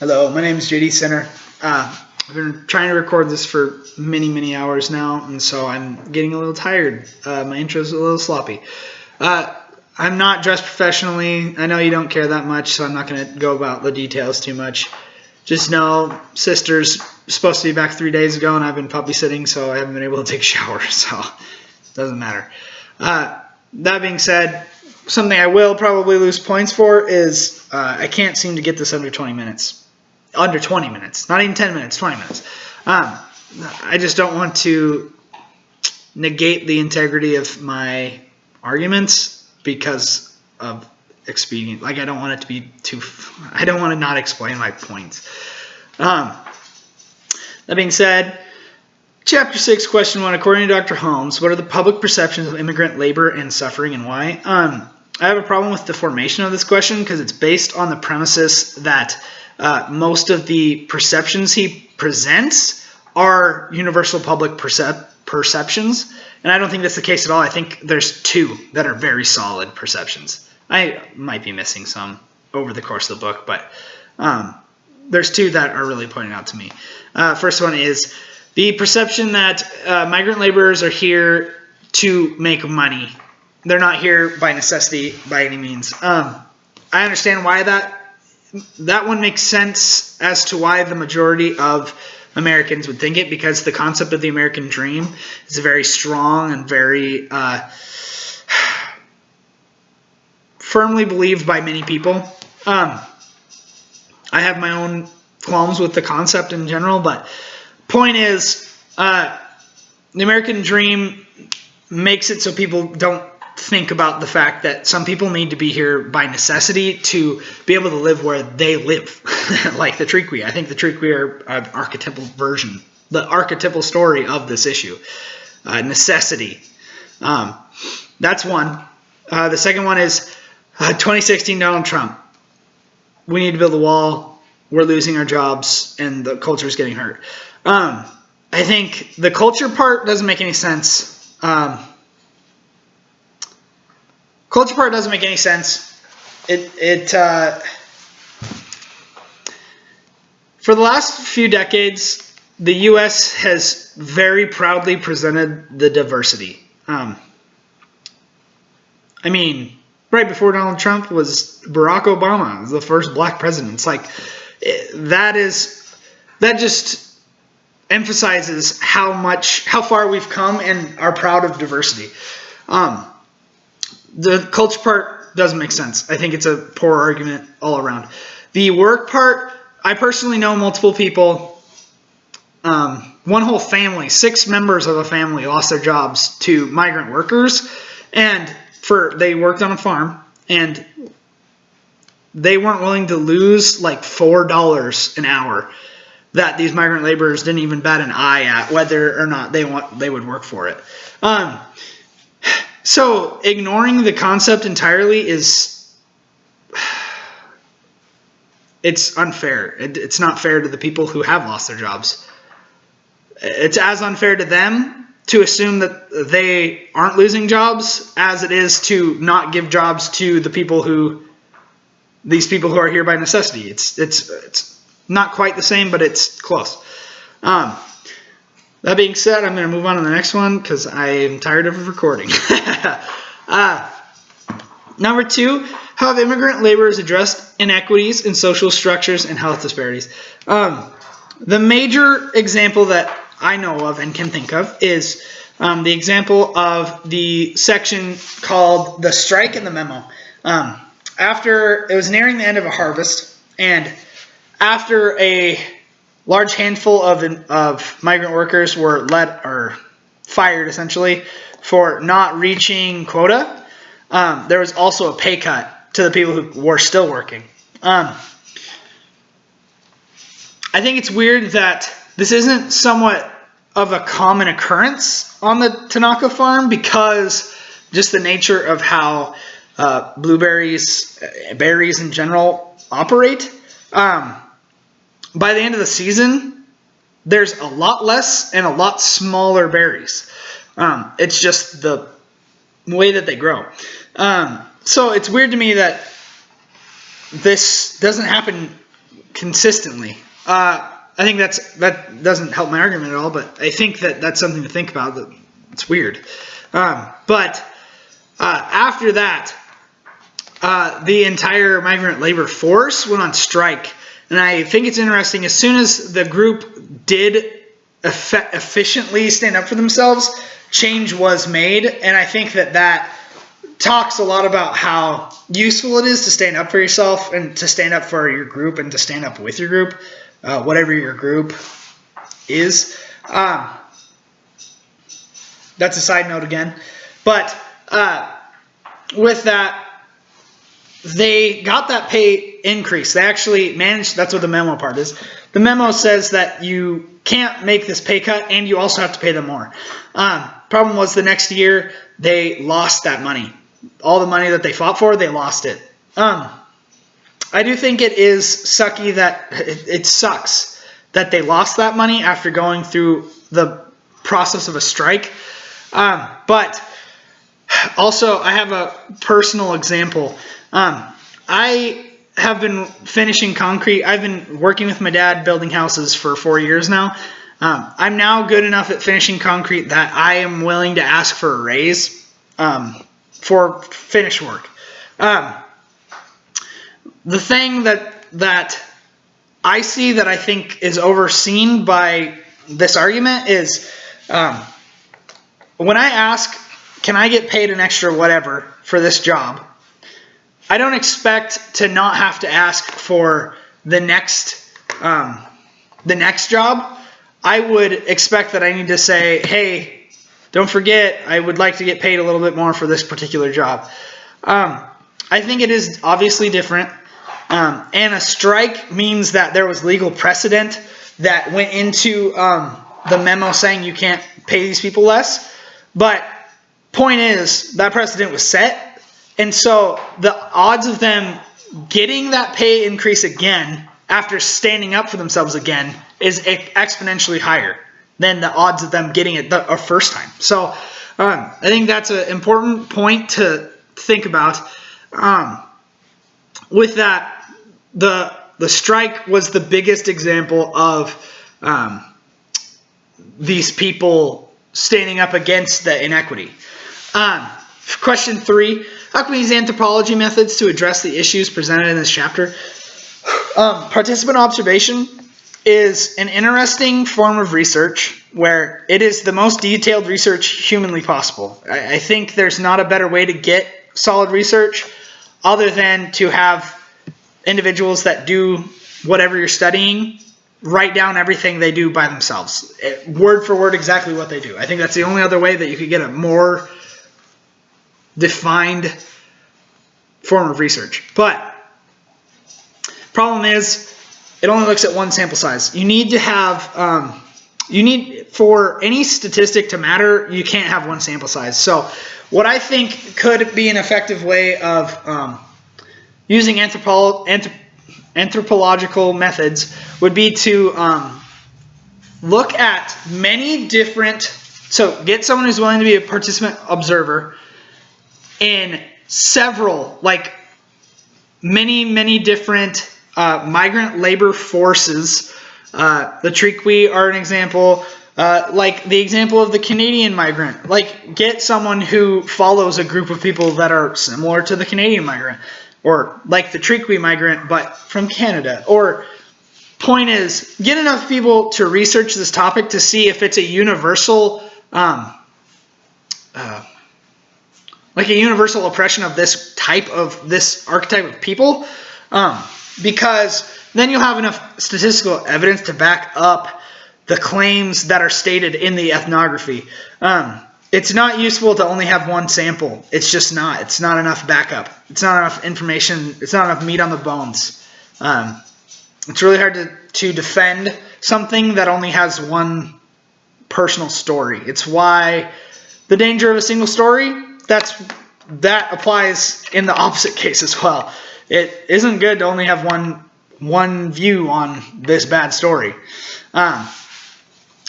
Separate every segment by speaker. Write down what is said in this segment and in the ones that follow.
Speaker 1: Hello, my name is JD Center. I've been trying to record this for many hours now, and so I'm getting a little tired. My intro's a little sloppy. I'm not dressed professionally. I know you don't care that much, so I'm not going to go about the details too much. Just know, sister's supposed to be back 3 days ago, and I've been puppy sitting, so I haven't been able to take a shower, so it doesn't matter. That being said, something I will probably lose points for is I can't seem to get this under 20 minutes. Under 20 minutes. Not even 10 minutes, 20 minutes. I just don't want to negate the integrity of my arguments because of expedient. Like, I don't want it to be too... I don't want to not explain my points. That being said, Chapter 6, Question 1. According to Dr. Holmes, what are the public perceptions of immigrant labor and suffering and why? I have a problem with the formation of this question because it's based on the premises that most of the perceptions he presents are universal public perceptions, and I don't think that's the case at all. I think there's two that are very solid perceptions. I might be missing some over the course of the book, but there's two that are really pointing out to me. First one is the perception that migrant laborers are here to make money. They're not here by necessity by any means. I understand why that one makes sense as to why the majority of Americans would think it, because the concept of the American dream is very strong and very firmly believed by many people. I have my own qualms with the concept in general, but point is, the American dream makes it so people don't think about the fact that some people need to be here by necessity to be able to live where they live. Like the Triqui. I think the Triqui are an archetypal version, the archetypal story of this issue. Necessity. That's one. The second one is 2016 Donald Trump. We need to build a wall. We're losing our jobs and the culture is getting hurt. I think the culture part doesn't make any sense. Culture part doesn't make any sense. For the last few decades, the U.S. has very proudly presented the diversity. I mean, right before Donald Trump was Barack Obama, was the first black president. It's like that just emphasizes how far we've come and are proud of diversity. The culture part doesn't make sense. I think it's a poor argument all around. The work part, I personally know multiple people, one whole family, 6 members of a family lost their jobs to migrant workers, and they worked on a farm, and they weren't willing to lose like $4 an hour that these migrant laborers didn't even bat an eye at whether or not they would work for it. So ignoring the concept entirely it's unfair. It's not fair to the people who have lost their jobs. It's as unfair to them to assume that they aren't losing jobs as it is to not give jobs to these people who are here by necessity. It's not quite the same, but it's close. That being said, I'm going to move on to the next one because I am tired of recording. Number 2, how have immigrant laborers addressed inequities in social structures and health disparities? The major example that I know of and can think of is the example of the section called The Strike and the Memo. After it was nearing the end of a harvest, and after a large handful of migrant workers were fired essentially for not reaching quota, there was also a pay cut to the people who were still working. I think it's weird that this isn't somewhat of a common occurrence on the Tanaka farm because just the nature of how berries in general operate. By the end of the season, there's a lot less and a lot smaller berries. It's just the way that they grow. So it's weird to me that this doesn't happen consistently. I think that doesn't help my argument at all, but I think that's something to think about. That it's weird. But after that, the entire migrant labor force went on strike. And I think it's interesting, as soon as the group did efficiently stand up for themselves, change was made. And I think that talks a lot about how useful it is to stand up for yourself and to stand up for your group and to stand up with your group, whatever your group is. That's a side note again. But with that, they got that pay increase. They actually managed, that's what the memo part is. The memo says that you can't make this pay cut and you also have to pay them more. Problem was the next year they lost that money. All the money that they fought for, they lost it. I do think it is sucky that it sucks that they lost that money after going through the process of a strike. But also, I have a personal example. I have been finishing concrete. I've been working with my dad building houses for 4 years now. I'm now good enough at finishing concrete that I am willing to ask for a raise for finish work. The thing that I see that I think is overseen by this argument is when I ask, can I get paid an extra whatever for this job? I don't expect to not have to ask for the next job. I would expect that I need to say, hey, don't forget, I would like to get paid a little bit more for this particular job. I think it is obviously different. And a strike means that there was legal precedent that went into the memo saying you can't pay these people less. But point is, that precedent was set. And so the odds of them getting that pay increase again after standing up for themselves again is exponentially higher than the odds of them getting it the first time. So I think that's an important point to think about. With that, the strike was the biggest example of these people standing up against the inequity. Question 3. How can we use anthropology methods to address the issues presented in this chapter? Participant observation is an interesting form of research where it is the most detailed research humanly possible. I think there's not a better way to get solid research other than to have individuals that do whatever you're studying write down everything they do by themselves, word for word exactly what they do. I think that's the only other way that you could get a more defined form of research. But problem is, it only looks at one sample size. You need to have, for any statistic to matter, you can't have one sample size. So what I think could be an effective way of using anthropological methods would be to look at many different, so get someone who's willing to be a participant observer in several, like many different migrant labor forces. The Triqui are an example, like the example of the Canadian migrant. Like, get someone who follows a group of people that are similar to the Canadian migrant, or like the Triqui migrant but from Canada. Or point is, get enough people to research this topic to see if it's a universal like a universal oppression of this archetype of people, because then you'll have enough statistical evidence to back up the claims that are stated in the ethnography. It's not useful to only have one sample. It's just not. It's not enough backup. It's not enough information. It's not enough meat on the bones. It's really hard to defend something that only has one personal story. It's why the danger of a single story, that applies in the opposite case as well. It isn't good to only have one view on this bad story,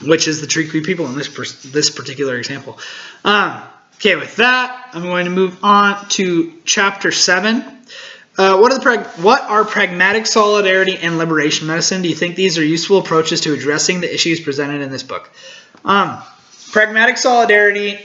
Speaker 1: which is the Triqui people in this particular example. Okay, with that, I'm going to move on to chapter 7. What are pragmatic solidarity and liberation medicine? Do you think these are useful approaches to addressing the issues presented in this book? Pragmatic solidarity,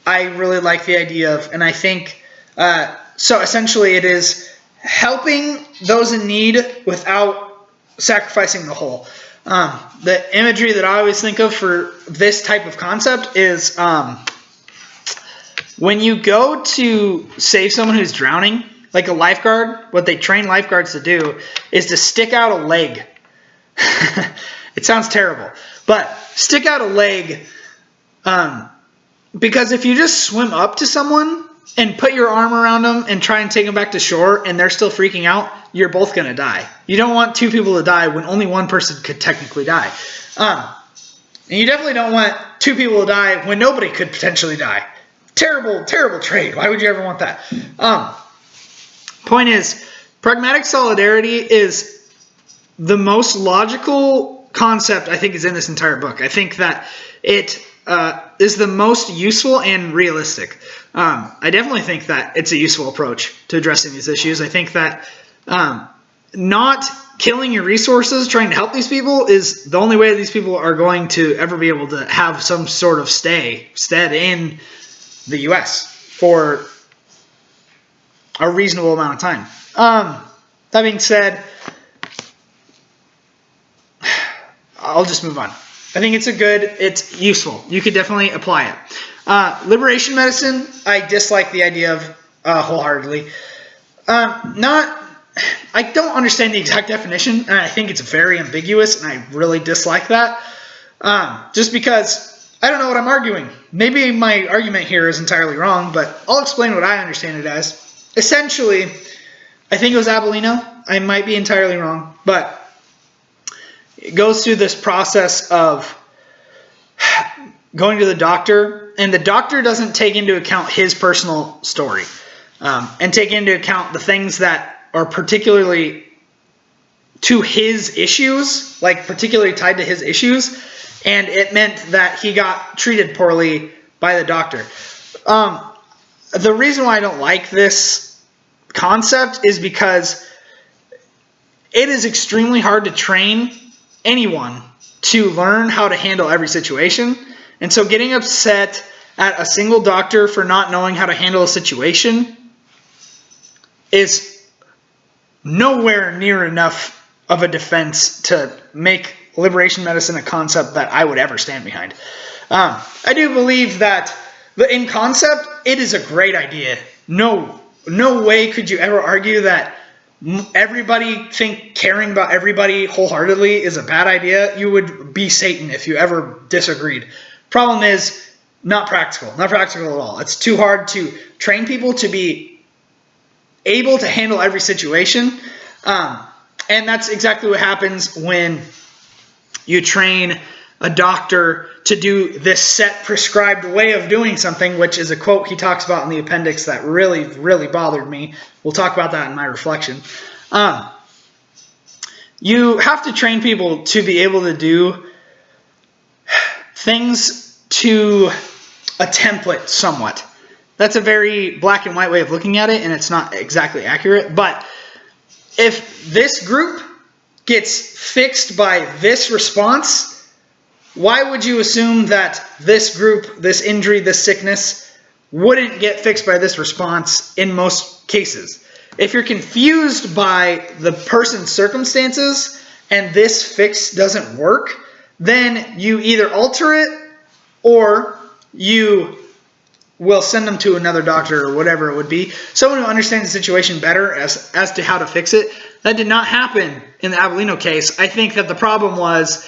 Speaker 1: I really like the idea of, and I think, so essentially it is helping those in need without sacrificing the whole. The imagery that I always think of for this type of concept is when you go to save someone who's drowning, like a lifeguard, what they train lifeguards to do is to stick out a leg. It sounds terrible, but stick out a leg, because if you just swim up to someone and put your arm around them and try and take them back to shore and they're still freaking out, you're both going to die. You don't want two people to die when only one person could technically die. And you definitely don't want two people to die when nobody could potentially die. Terrible, terrible trade. Why would you ever want that? Point is, pragmatic solidarity is the most logical concept I think is in this entire book. I think that it is the most useful and realistic. I definitely think that it's a useful approach to addressing these issues. I think that not killing your resources trying to help these people is the only way these people are going to ever be able to have some sort of stead in the U.S. for a reasonable amount of time. That being said, I'll just move on. I think it's useful. You could definitely apply it. Liberation medicine, I dislike the idea of wholeheartedly. I don't understand the exact definition, and I think it's very ambiguous, and I really dislike that. Just because I don't know what I'm arguing. Maybe my argument here is entirely wrong, but I'll explain what I understand it as. Essentially, I think it was Abellino. I might be entirely wrong, but it goes through this process of going to the doctor, and the doctor doesn't take into account his personal story and take into account the things that are particularly to his issues, like particularly tied to his issues, and it meant that he got treated poorly by the doctor. The reason why I don't like this concept is because it is extremely hard to train anyone to learn how to handle every situation. And so getting upset at a single doctor for not knowing how to handle a situation is nowhere near enough of a defense to make liberation medicine a concept that I would ever stand behind. I do believe that in concept, it is a great idea. No way could you ever argue that everybody caring about everybody wholeheartedly is a bad idea. You would be Satan if you ever disagreed. Problem is, not practical at all. It's too hard to train people to be able to handle every situation. And that's exactly what happens when you train a doctor to do this set prescribed way of doing something, which is a quote he talks about in the appendix that really, really bothered me. We'll talk about that in my reflection. You have to train people to be able to do things to a template somewhat. That's a very black and white way of looking at it, and it's not exactly accurate. But if this group gets fixed by this response, why would you assume that this group, this injury, this sickness, wouldn't get fixed by this response in most cases? If you're confused by the person's circumstances and this fix doesn't work, then you either alter it or you will send them to another doctor or whatever it would be. Someone who understands the situation better as to how to fix it. That did not happen in the Abellino case. I think that the problem was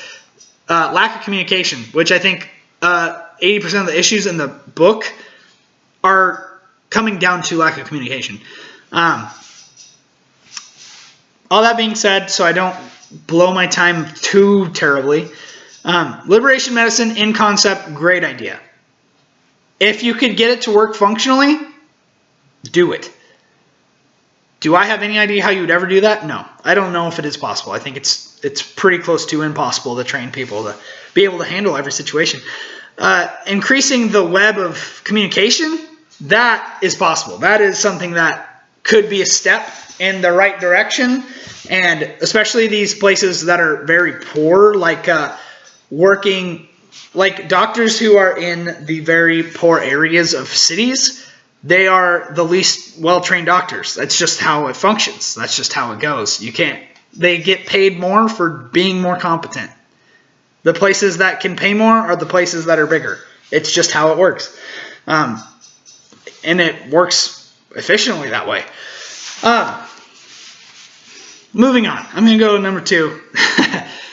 Speaker 1: lack of communication, which I think 80% of the issues in the book are coming down to lack of communication. All that being said, so I don't blow my time too terribly, liberation medicine in concept, great idea. If you could get it to work functionally, do it. Do I have any idea how you would ever do that? No. I don't know if it is possible. I think it's pretty close to impossible to train people to be able to handle every situation. Increasing the web of communication, that is possible. That is something that could be a step in the right direction, and especially these places that are very poor, like like doctors who are in the very poor areas of cities, they are the least well-trained doctors. That's just how it functions. That's just how it goes. They get paid more for being more competent. The places that can pay more are the places that are bigger. It's just how it works. And it works efficiently that way. Moving on. I'm going to go to number 2.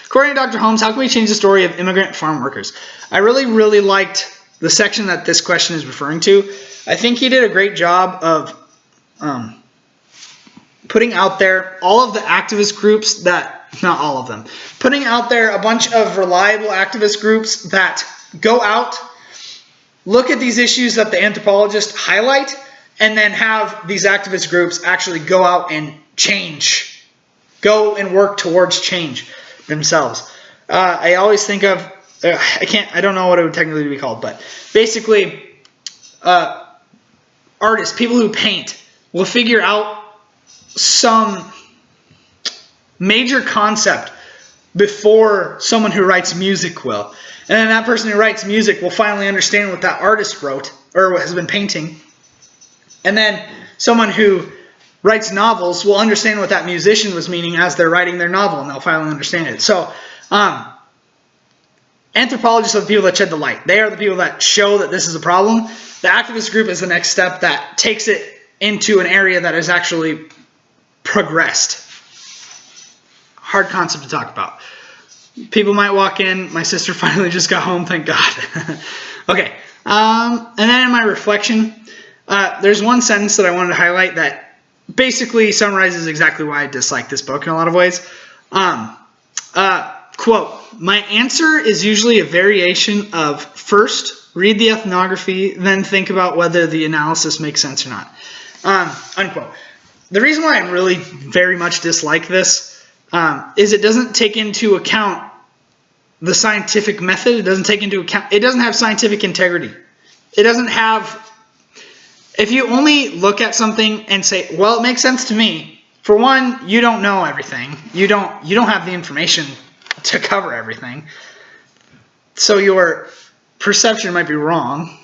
Speaker 1: According to Dr. Holmes, how can we change the story of immigrant farm workers? I really, really liked the section that this question is referring to. I think he did a great job of putting out there all of the activist groups not all of them, putting out there a bunch of reliable activist groups that go out, look at these issues that the anthropologists highlight, and then have these activist groups actually go out and go and work towards change themselves. I always think of, I don't know what it would technically be called, but basically, artists, people who paint, will figure out some major concept before someone who writes music will. And then that person who writes music will finally understand what that artist wrote, or has been painting. And then someone who writes novels will understand what that musician was meaning as they're writing their novel, and they'll finally understand it. So, anthropologists are the people that shed the light. They are the people that show that this is a problem. The activist group is the next step that takes it into an area that is actually progressed. Hard concept to talk about. People might walk in. My sister finally just got home, thank God. Okay, and then in my reflection, there's one sentence that I wanted to highlight that basically summarizes exactly why I dislike this book in a lot of ways. Quote, my answer is usually a variation of first, read the ethnography, then think about whether the analysis makes sense or not. Unquote. The reason why I really very much dislike this is it doesn't take into account the scientific method. It doesn't have scientific integrity. It doesn't have, if you only look at something and say, well, it makes sense to me, for one, you don't know everything. You don't have the information to cover everything. So your perception might be wrong.